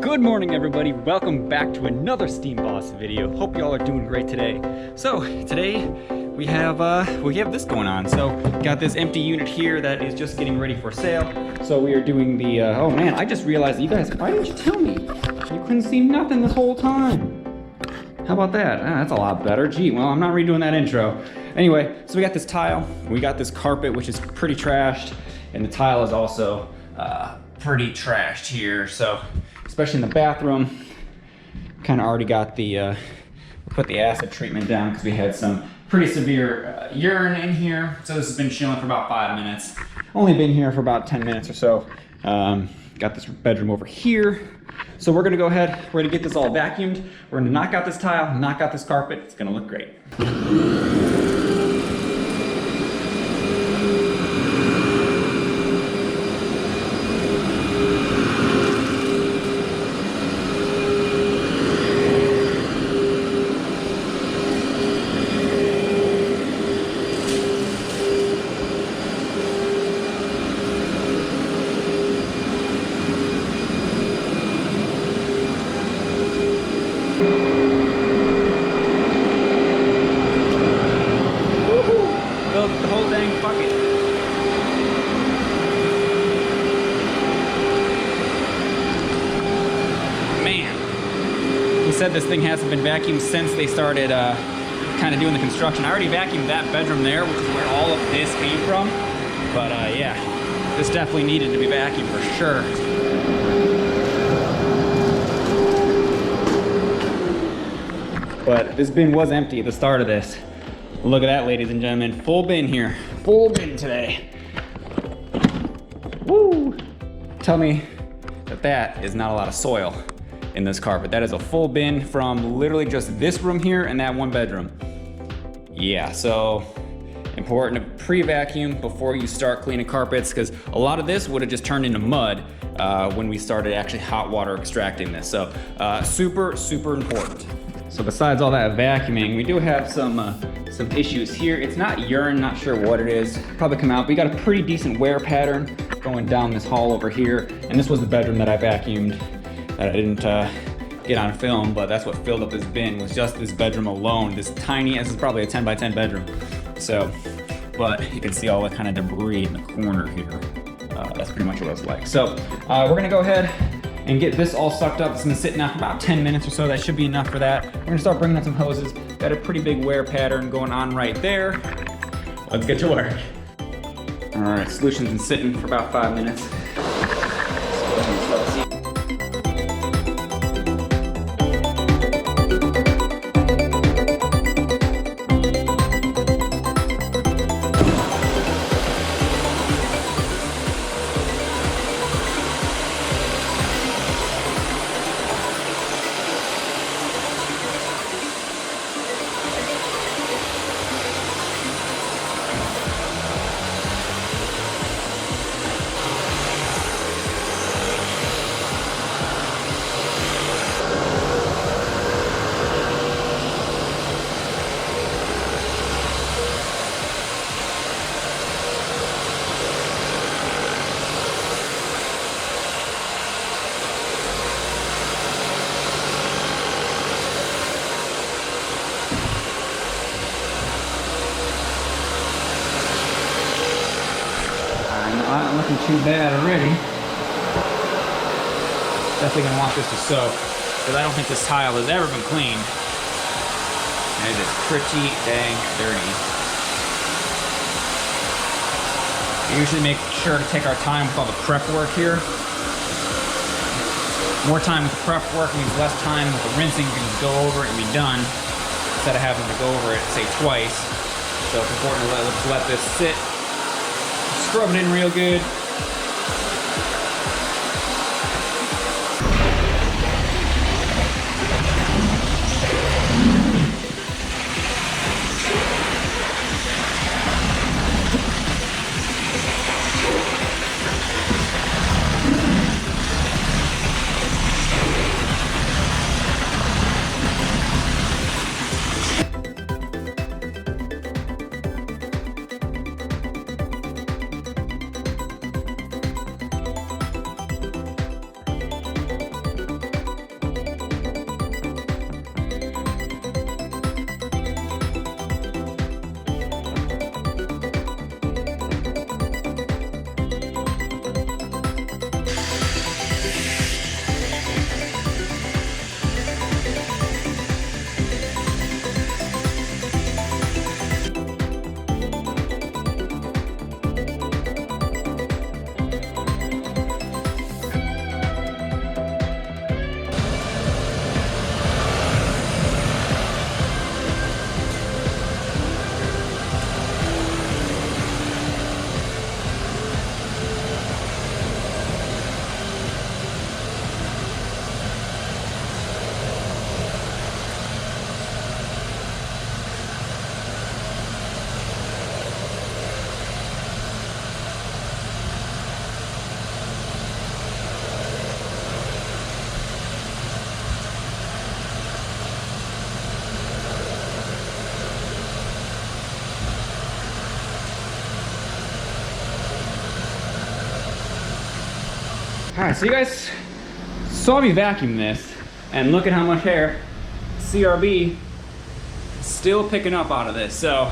Good morning, everybody. Welcome back to another Steam Boss video. Hope y'all are doing great today. So today we have this going on. So got this empty unit here that is just getting ready for sale. So we are doing the oh man, I just realized, you guys, why didn't you tell me? You couldn't see nothing this whole time. How about that? That's a lot better. Gee, well, I'm not redoing that intro. Anyway, so we got this tile, we got this carpet, which is pretty trashed, and the tile is also pretty trashed here. So especially in the bathroom, kind of already got the put the acid treatment down because we had some pretty severe urine in here. So this has been chilling for about 5 minutes. Only been here for about 10 minutes or so. Got this bedroom over here. So we're gonna go ahead, we're gonna get this all vacuumed. We're gonna knock out this tile, knock out this carpet. It's gonna look great. The whole dang bucket. Man, he said this thing hasn't been vacuumed since they started kind of doing the construction. I already vacuumed that bedroom there, which is where all of this came from. But yeah, this definitely needed to be vacuumed for sure. But this bin was empty at the start of this. Look at that, ladies and gentlemen. Full bin here. Full bin today. Woo! Tell me that that is not a lot of soil in this carpet. That is a full bin from literally just this room here and that one bedroom. Yeah, so important to pre-vacuum before you start cleaning carpets, because a lot of this would have just turned into mud when we started actually hot water extracting this. So super, super important. So besides all that vacuuming, we do have some issues here. It's not urine, not sure what it is. Probably come out. We got a pretty decent wear pattern going down this hall over here. And this was the bedroom that I vacuumed that I didn't get on film, but that's what filled up this bin, was just this bedroom alone. This is probably a 10 by 10 bedroom. So, but you can see all the kind of debris in the corner here. That's pretty much what it was like. So we're gonna go ahead and get this all sucked up. It's been sitting out for about 10 minutes or so. That should be enough for that. We're gonna start bringing out some hoses. Got a pretty big wear pattern going on right there. Let's get to work. All right, solution's been sitting for about 5 minutes. Not looking too bad already. Definitely gonna want this to soak, because I don't think this tile has ever been cleaned. And it is pretty dang dirty. We usually make sure to take our time with all the prep work here. More time with the prep work means less time with the rinsing. You can just go over it and be done, instead of having to go over it, say, twice. So it's important to let this sit. Scrub it in real good. All right, so you guys saw me vacuum this, and look at how much hair CRB is still picking up out of this. So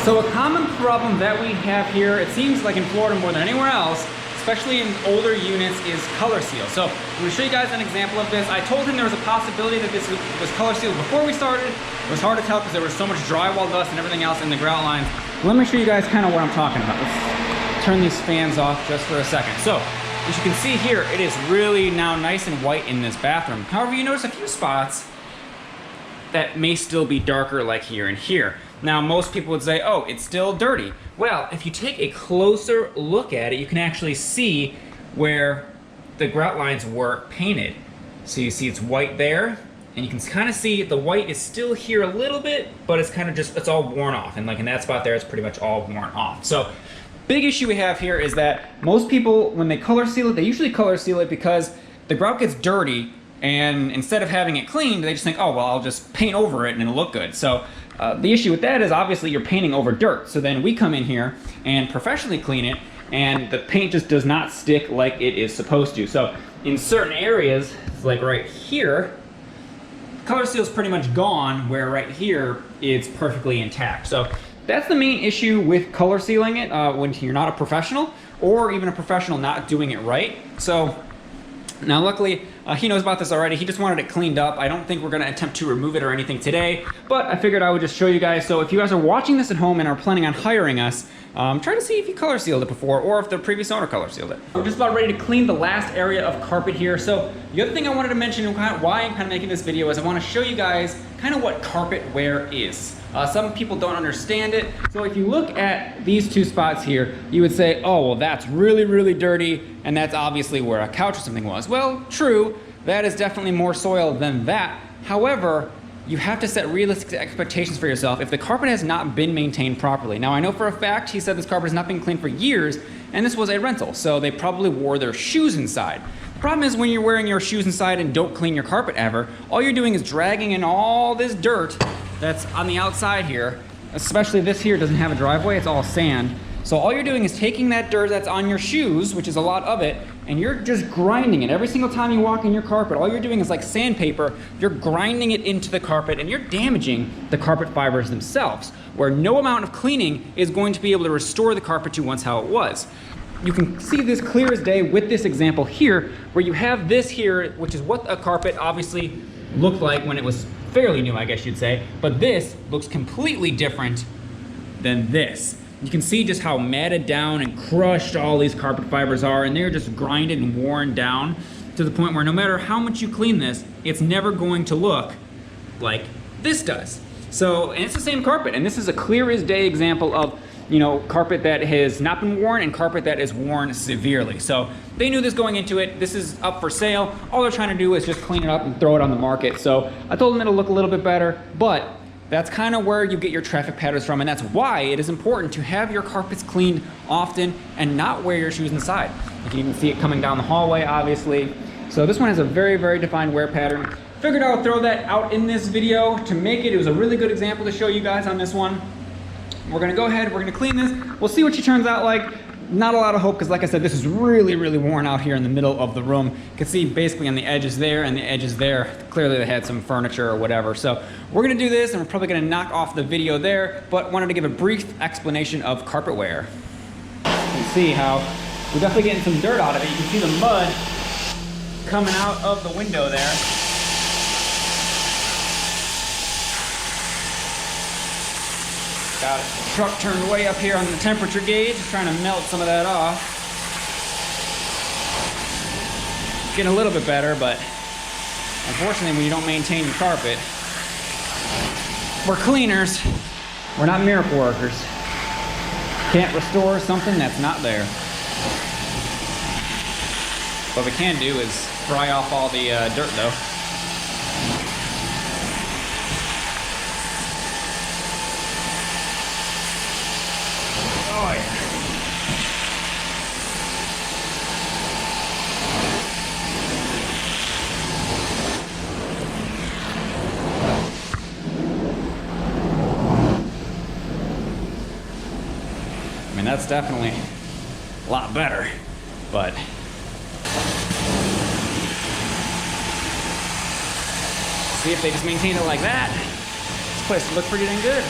So a common problem that we have here, it seems like in Florida more than anywhere else, especially in older units, is color seal. So I'm going to show you guys an example of this. I told him there was a possibility that this was color sealed before we started. It was hard to tell because there was so much drywall dust and everything else in the grout lines. Let me show you guys kind of what I'm talking about. Let's turn these fans off just for a second. So as you can see here, it is really now nice and white in this bathroom. However, you notice a few spots that may still be darker, like here and here. Now, most people would say, oh, it's still dirty. Well, if you take a closer look at it, you can actually see where the grout lines were painted. So you see it's white there, and you can kind of see the white is still here a little bit, but it's kind of just, it's all worn off. And like in that spot there, it's pretty much all worn off. So big issue we have here is that most people, when they color seal it, they usually color seal it because the grout gets dirty, and instead of having it cleaned, they just think, oh, well, I'll just paint over it and it'll look good. So the issue with that is obviously you're painting over dirt. So then we come in here and professionally clean it, and the paint just does not stick like it is supposed to. So in certain areas, like right here, color seal is pretty much gone, where right here it's perfectly intact. So that's the main issue with color sealing it when you're not a professional, or even a professional not doing it right. So now luckily, he knows about this already. He just wanted it cleaned up. I don't think we're gonna attempt to remove it or anything today, but I figured I would just show you guys. So if you guys are watching this at home and are planning on hiring us, try to see if you color sealed it before, or if the previous owner color sealed it. We're just about ready to clean the last area of carpet here. So the other thing I wanted to mention, and why I'm kind of making this video, is I want to show you guys kind of what carpet wear is. Some people don't understand it. So if you look at these two spots here, you would say, oh, well, that's really, really dirty, and that's obviously where a couch or something was. Well, true, that is definitely more soil than that. However, you have to set realistic expectations for yourself if the carpet has not been maintained properly. Now, I know for a fact he said this carpet has not been cleaned for years, and this was a rental, so they probably wore their shoes inside. The problem is when you're wearing your shoes inside and don't clean your carpet ever, all you're doing is dragging in all this dirt that's on the outside here. Especially this here doesn't have a driveway, it's all sand. So all you're doing is taking that dirt that's on your shoes, which is a lot of it, and you're just grinding it. Every single time you walk in your carpet, all you're doing is like sandpaper, you're grinding it into the carpet, and you're damaging the carpet fibers themselves, where no amount of cleaning is going to be able to restore the carpet to once how it was. You can see this clear as day with this example here, where you have this here, which is what a carpet obviously looked like when it was fairly new, I guess you'd say, but this looks completely different than this. You can see just how matted down and crushed all these carpet fibers are, and they're just grinded and worn down to the point where no matter how much you clean this, it's never going to look like this does. So, and it's the same carpet, and this is a clear as day example of you know, carpet that has not been worn and carpet that is worn severely. So they knew this going into it. This is up for sale. All they're trying to do is just clean it up and throw it on the market. So I told them it'll look a little bit better, but that's kind of where you get your traffic patterns from, and that's why it is important to have your carpets cleaned often and not wear your shoes inside. You can even see it coming down the hallway, obviously. So this one has a very, very defined wear pattern. Figured I would throw that out in this video to make it. It was a really good example to show you guys on this one. We're gonna go ahead, we're gonna clean this. We'll see what she turns out like. Not a lot of hope, because like I said, this is really, really worn out here in the middle of the room. You can see basically on the edges there and the edges there, clearly they had some furniture or whatever. So we're gonna do this, and we're probably gonna knock off the video there, but wanted to give a brief explanation of carpet wear. You can see how we're definitely getting some dirt out of it. You can see the mud coming out of the window there. Got it. The truck turned way up here on the temperature gauge, trying to melt some of that off. Getting a little bit better, but unfortunately when you don't maintain your carpet, we're cleaners, we're not miracle workers. Can't restore something that's not there. What we can do is fry off all the dirt though. Oh yeah. I mean, that's definitely a lot better, but see if they just maintain it like that. This place will look pretty dang good.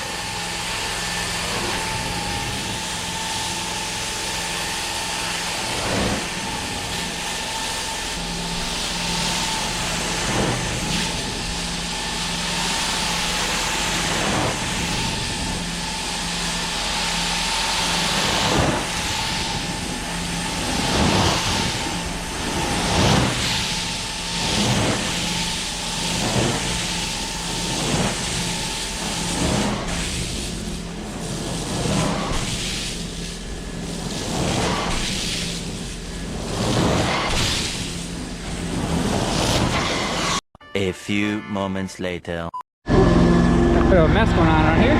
A few moments later. Got a bit of a mess going on around here.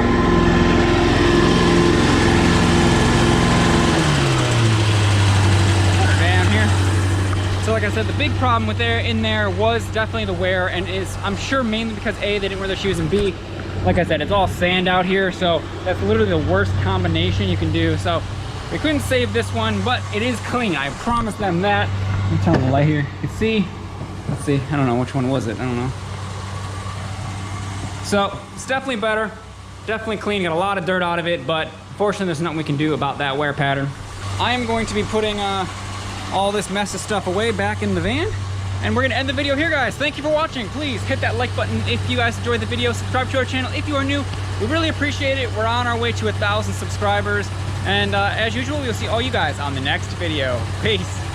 Down here. So like I said, the big problem with in there was definitely the wear, and is I'm sure mainly because A, they didn't wear their shoes, and B, like I said, it's all sand out here, so that's literally the worst combination you can do. So we couldn't save this one, but it is clean. I promised them that. Let me turn on the light here. You can see. Let's see, I don't know, which one was it? I don't know. So, it's definitely better, definitely clean, got a lot of dirt out of it, but unfortunately there's nothing we can do about that wear pattern. I am going to be putting all this mess of stuff away back in the van, and we're gonna end the video here, guys. Thank you for watching. Please hit that like button if you guys enjoyed the video, subscribe to our channel if you are new. We really appreciate it. We're on our way to 1,000 subscribers, and as usual, we'll see all you guys on the next video. Peace.